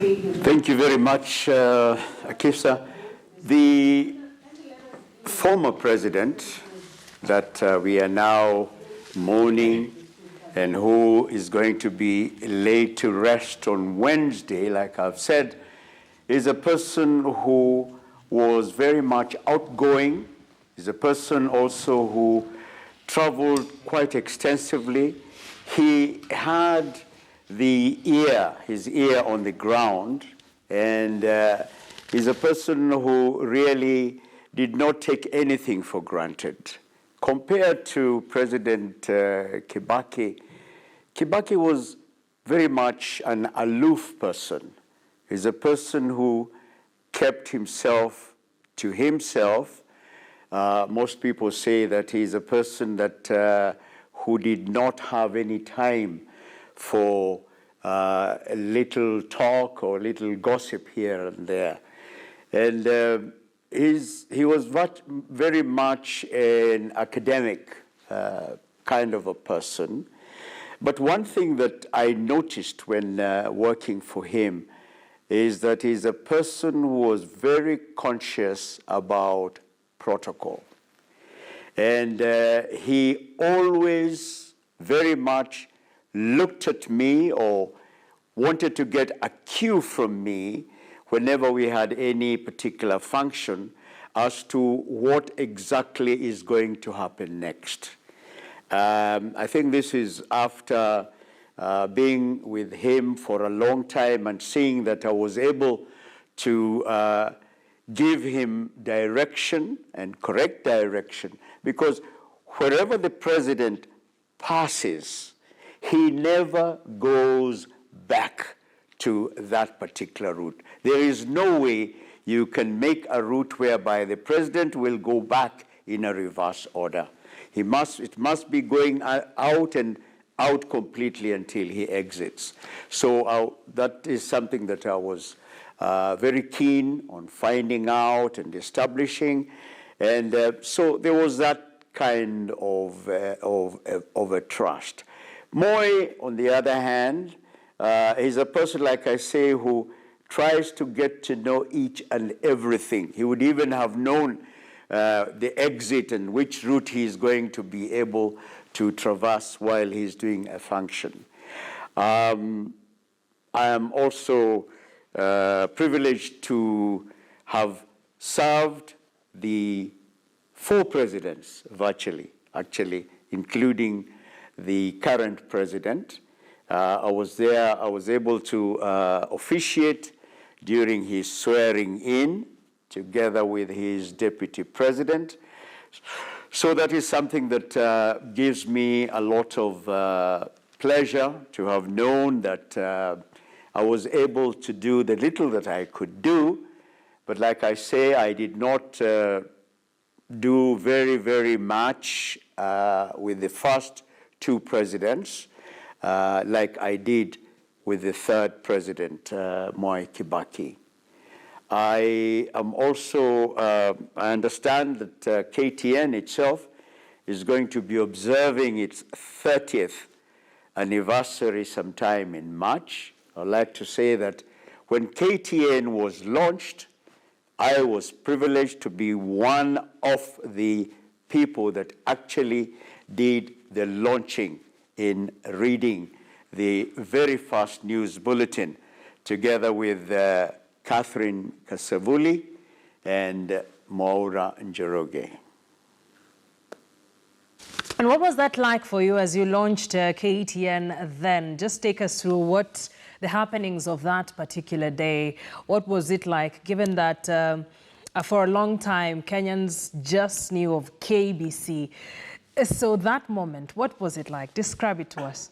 Thank you very much, Akisa. The former president that we are now mourning and who is going to be laid to rest on Wednesday, like I've said, is a person who was very much outgoing, is a person also who traveled quite extensively. He had his ear on the ground, and he's a person who really did not take anything for granted. Compared to President Kibaki, Kibaki was very much an aloof person. He's a person who kept himself to himself. Most people say that he's a person that who did not have any time for a little talk or little gossip here and there. And he was very much an academic kind of a person. But one thing that I noticed when working for him is that he's a person who was very conscious about protocol. And he always very much looked at me or wanted to get a cue from me whenever we had any particular function as to what exactly is going to happen next. I think this is after being with him for a long time and seeing that I was able to give him direction and correct direction, because wherever the president passes, he never goes back to that particular route. There is no way you can make a route whereby the president will go back in a reverse order. It must be going out and out completely until he exits. So that is something that I was very keen on finding out and establishing. And so there was that kind of a trust. Moi, on the other hand, is a person, like I say, who tries to get to know each and everything. He would even have known the exit and which route he is going to be able to traverse while he's doing a function. I am also privileged to have served the 4 presidents virtually, actually, including the current president. I was there, I was able to officiate during his swearing in together with his deputy president. So that is something that gives me a lot of pleasure to have known that I was able to do the little that I could do. But like I say, I did not do very, very much with the first 2 presidents, like I did with the 3rd president, Mwai Kibaki. I am also, I understand that KTN itself is going to be observing its 30th anniversary sometime in March. I'd like to say that when KTN was launched, I was privileged to be one of the people that actually did the launching in reading the very first news bulletin together with Catherine Kasavuli and Maura Njoroge. And what was that like for you as you launched KTN then? Just take us through what the happenings of that particular day. What was it like, given that for a long time Kenyans just knew of KBC? So that moment, what was it like? Describe it to us.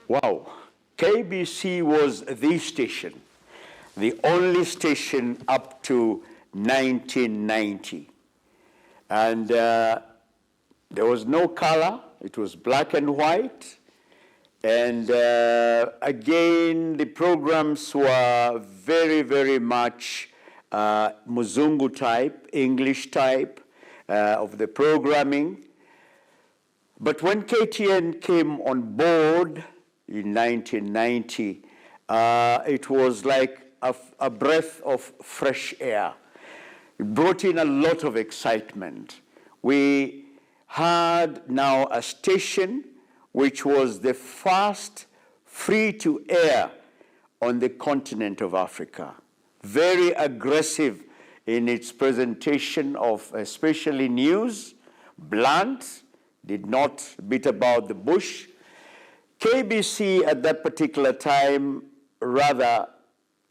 Wow. KBC was the station, the only station up to 1990. And there was no color. It was black and white. And again, the programs were very, very much Muzungu type, English type of the programming. But when KTN came on board in 1990, it was like a breath of fresh air. It brought in a lot of excitement. We had now a station which was the first free-to-air on the continent of Africa. Very aggressive in its presentation of especially news, blunt, did not beat about the bush. KBC at that particular time, rather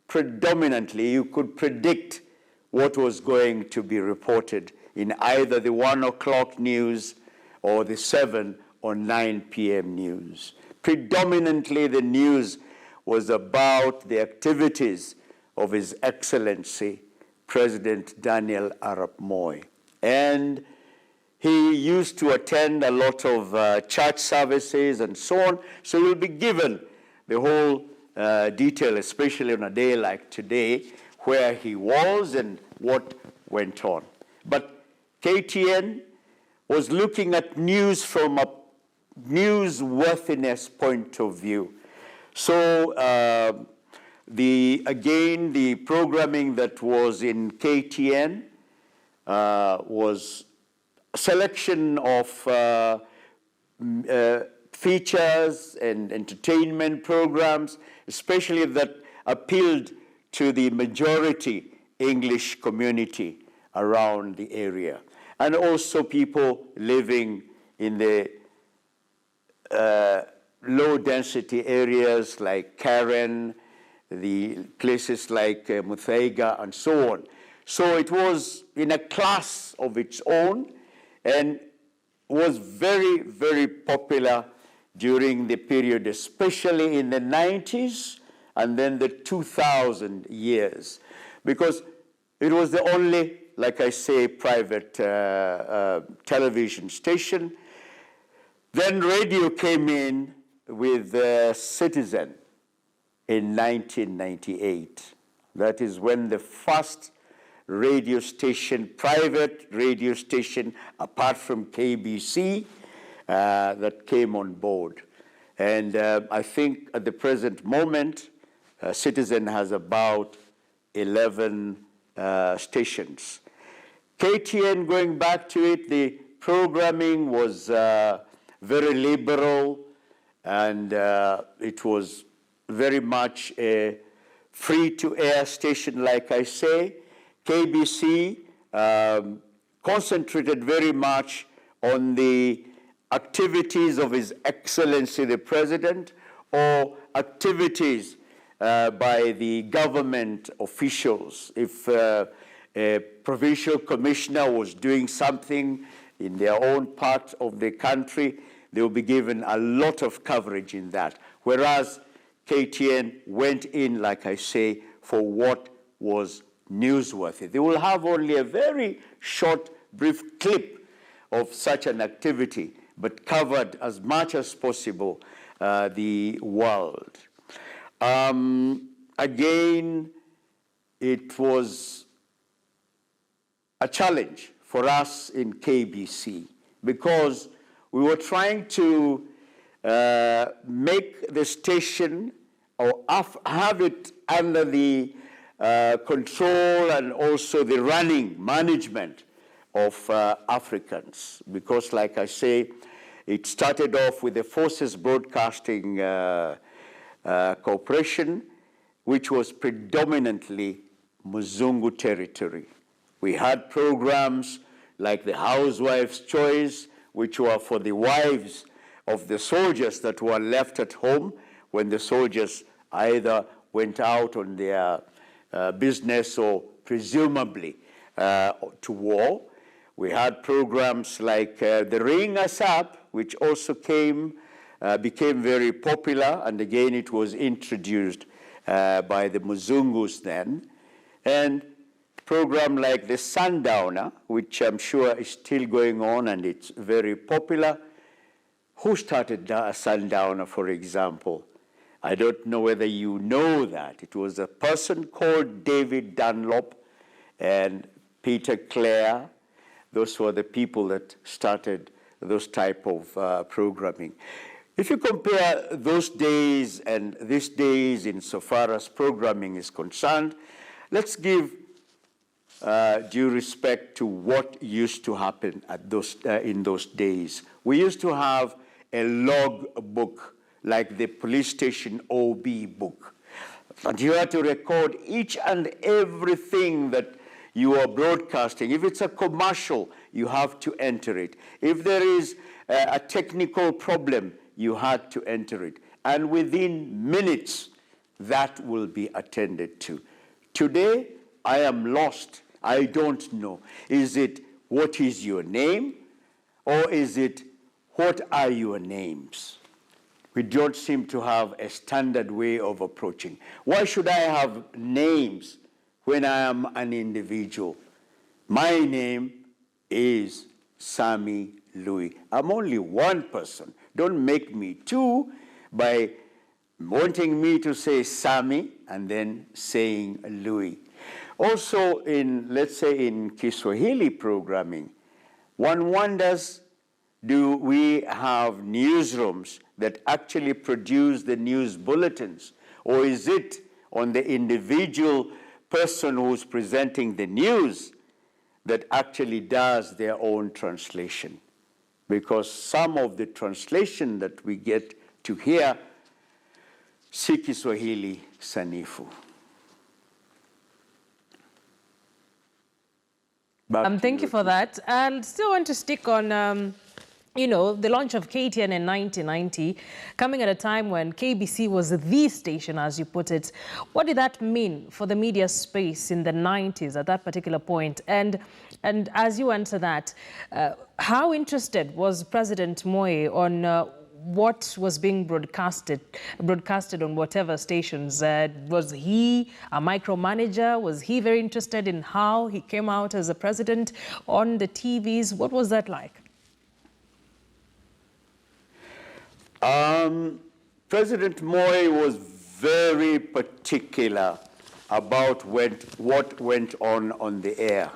predominantly, you could predict what was going to be reported in either the 1 o'clock news or the 7 or 9 p.m. news. Predominantly, the news was about the activities of His Excellency, President Daniel Arap Moi. And he used to attend a lot of church services and so on, so he will be given the whole detail, especially on a day like today, where he was and what went on. But KTN was looking at news from a newsworthiness point of view. So the programming that was in KTN was a selection of features and entertainment programs, especially that appealed to the majority English community around the area, and also people living in the low-density areas like Karen, the places like Muthaiga, and so on. So it was in a class of its own and was very, very popular during the period, especially in the 90s and then the 2000 years, because it was the only, like I say, private television station. Then radio came in with Citizen in 1998. That is when the first radio station, private radio station, apart from KBC, that came on board. And I think at the present moment, Citizen has about 11 stations. KTN, going back to it, the programming was very liberal, and it was very much a free-to-air station, like I say. KBC concentrated very much on the activities of His Excellency the President, or activities by the government officials. If a provincial commissioner was doing something in their own part of the country, they will be given a lot of coverage in that. Whereas KTN went in, like I say, for what was newsworthy. They will have only a very short, brief clip of such an activity, but covered as much as possible the world. Again, it was a challenge for us in KBC because we were trying to make the station or have it under the control and also the running management of Africans, because, like I say, it started off with the Forces Broadcasting Corporation, which was predominantly Muzungu territory. We had programs like the Housewife's Choice, which were for the wives of the soldiers that were left at home when the soldiers either went out on their business or presumably to war. We had programs like the Ring Us Up, which also became very popular, and again it was introduced by the Muzungus then. And program like the Sundowner, which I'm sure is still going on and it's very popular. Who started Sundowner, for example? I don't know whether you know that. It was a person called David Dunlop and Peter Clare. Those were the people that started those type of programming. If you compare those days and these days insofar as programming is concerned, let's give due respect to what used to happen at in those days. We used to have a log book, like the police station OB book. And you had to record each and everything that you are broadcasting. If it's a commercial, you have to enter it. If there is a technical problem, you had to enter it. And within minutes, that will be attended to. Today, I am lost. I don't know. Is it what is your name? Or is it what are your names? We don't seem to have a standard way of approaching. Why should I have names when I am an individual? My name is Sammy Louis. I'm only one person. Don't make me two by wanting me to say Sammy and then saying Louis. Also in, let's say in Kiswahili programming, one wonders, do we have newsrooms that actually produce the news bulletins? Or is it on the individual person who's presenting the news that actually does their own translation? Because some of the translation that we get to hear, si Kiswahili sanifu. Thank you for that. And still want to stick on, you know, the launch of KTN in 1990, coming at a time when KBC was the station, as you put it. What did that mean for the media space in the 90s at that particular point? And as you answer that, how interested was President Moi on what was being broadcasted on whatever stations? Was he a micromanager? Was he very interested in how he came out as a president on the TVs? What was that like? President Moi was very particular about what went on the air.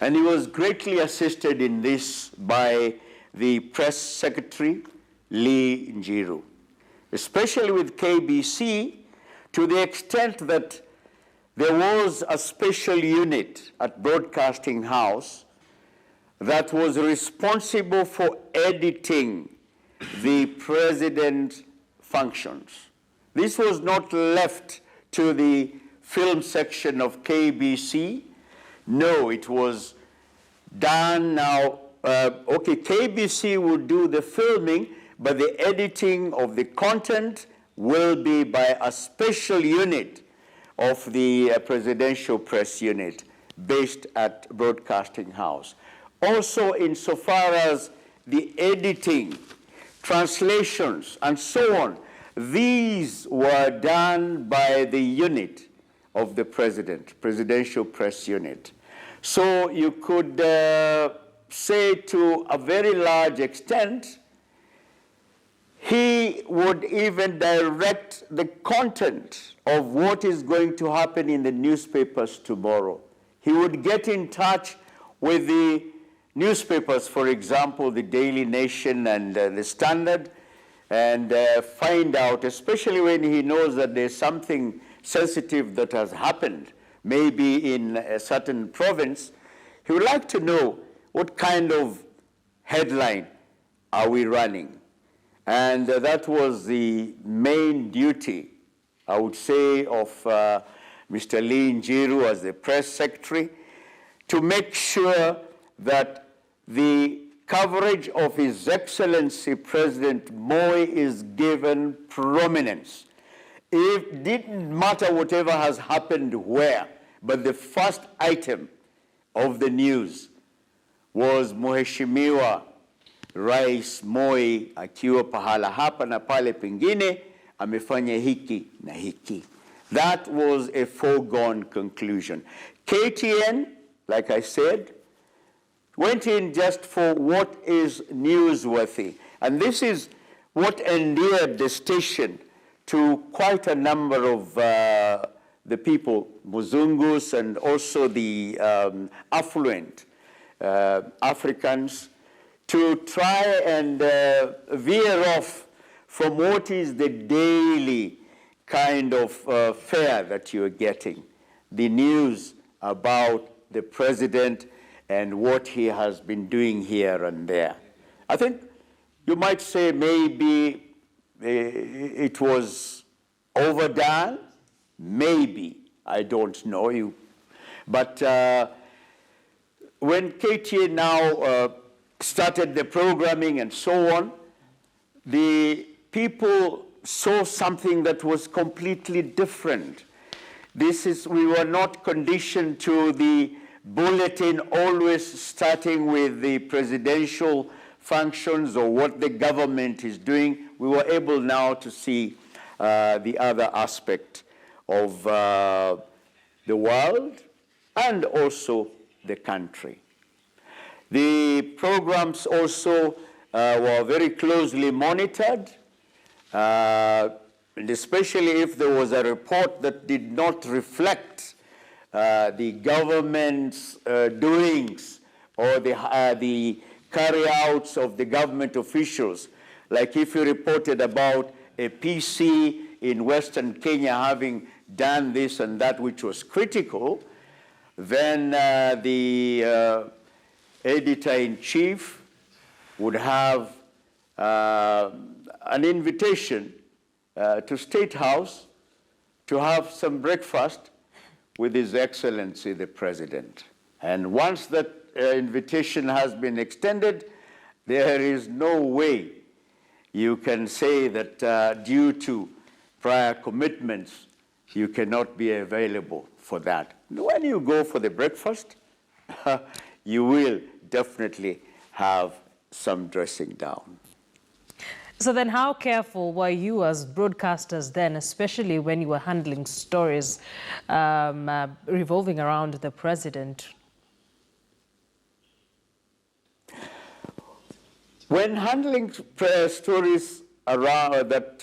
And he was greatly assisted in this by the press secretary, Lee Njiru, especially with KBC, to the extent that there was a special unit at Broadcasting House that was responsible for editing the president's functions. This was not left to the film section of KBC. No, it was done now. Okay, KBC would do the filming, but the editing of the content will be by a special unit of the presidential press unit based at Broadcasting House. Also, insofar as the editing, translations, and so on, these were done by the unit of the president, presidential press unit. So you could say to a very large extent, he would even direct the content of what is going to happen in the newspapers tomorrow. He would get in touch with the newspapers, for example, the Daily Nation and the Standard, and find out, especially when he knows that there's something sensitive that has happened, maybe in a certain province, he would like to know what kind of headline are we running. And that was the main duty, I would say, of Mr. Lee Njiru as the press secretary, to make sure that the coverage of His Excellency President Moi is given prominence. It didn't matter whatever has happened where, but the first item of the news was Mheshimiwa Rais Moi akiwa pahala hapa na pale pengine amefanya hiki na hiki. That was a foregone conclusion. KTN, like I said, went in just for what is newsworthy. And this is what endeared the station to quite a number of the people, Muzungus, and also the affluent Africans, to try and veer off from what is the daily kind of fare that you're getting, the news about the president and what he has been doing here and there. I think you might say maybe it was overdone, maybe, I don't know. But when KTN now started the programming and so on, the people saw something that was completely different. We were not conditioned to the bulletin always starting with the presidential functions or what the government is doing. We were able now to see the other aspect of the world and also the country. The programs also were very closely monitored, and especially if there was a report that did not reflect the government's doings or the carry-outs of the government officials. Like if you reported about a PC in Western Kenya having done this and that which was critical, then the editor-in-chief would have an invitation to State House to have some breakfast with His Excellency the President. And once that invitation has been extended, there is no way you can say that due to prior commitments, you cannot be available for that. When you go for the breakfast, you will definitely have some dressing down. So then how careful were you as broadcasters then, especially when you were handling stories revolving around the president? When handling stories around, that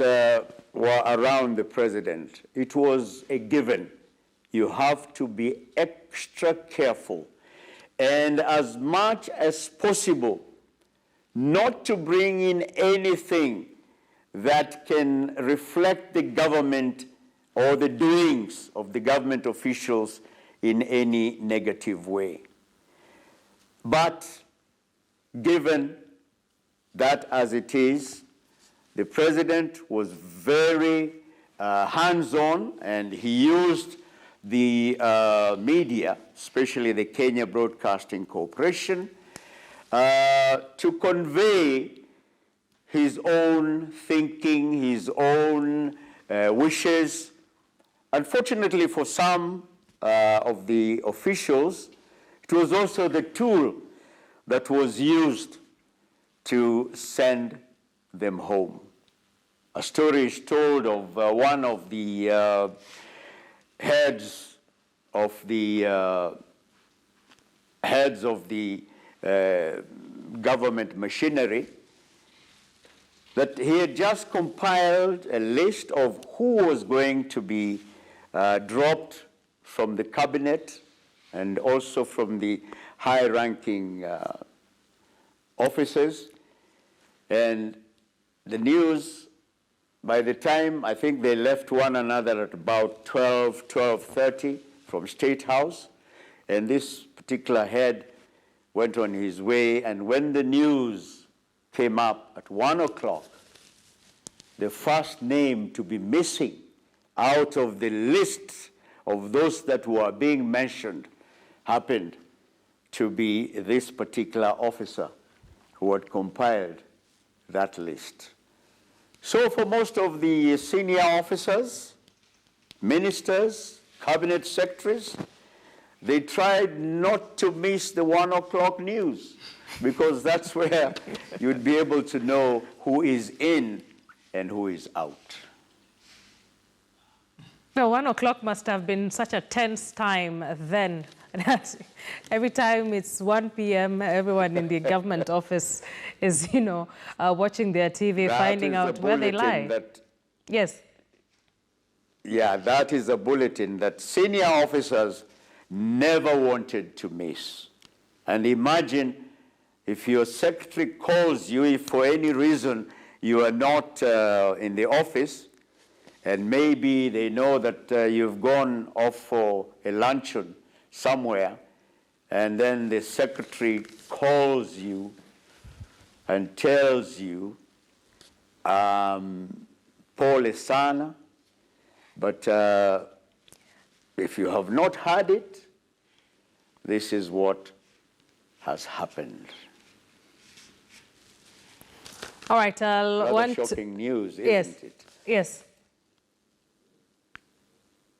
were around the president, it was a given. You have to be extra careful and as much as possible not to bring in anything that can reflect the government or the doings of the government officials in any negative way. But given that as it is, the president was very hands-on, and he used the media, especially the Kenya Broadcasting Corporation, to convey his own thinking, his own wishes. Unfortunately for some of the officials, it was also the tool that was used to send them home. A story is told of one of the heads of the government machinery, that he had just compiled a list of who was going to be dropped from the cabinet and also from the high-ranking officers. And the news, by the time I think they left one another at about 12:30 from State House, and this particular head went on his way, and when the news came up at 1 o'clock, the first name to be missing out of the list of those that were being mentioned happened to be this particular officer who had compiled that list. So for most of the senior officers, ministers, cabinet secretaries, they tried not to miss the 1 o'clock news, because that's where you'd be able to know who is in and who is out. No, 1 o'clock must have been such a tense time then. Every time it's 1 p.m., everyone in the government office is, watching their TV, finding out where they lie. Yes. Yeah, that is a bulletin that senior officers never wanted to miss. And imagine If your secretary calls you, if for any reason you are not in the office, and maybe they know that you've gone off for a luncheon somewhere, and then the secretary calls you and tells you, pole sana, but if you have not heard it, this is what has happened. All right, I'll Rather want shocking news, isn't yes, it? yes.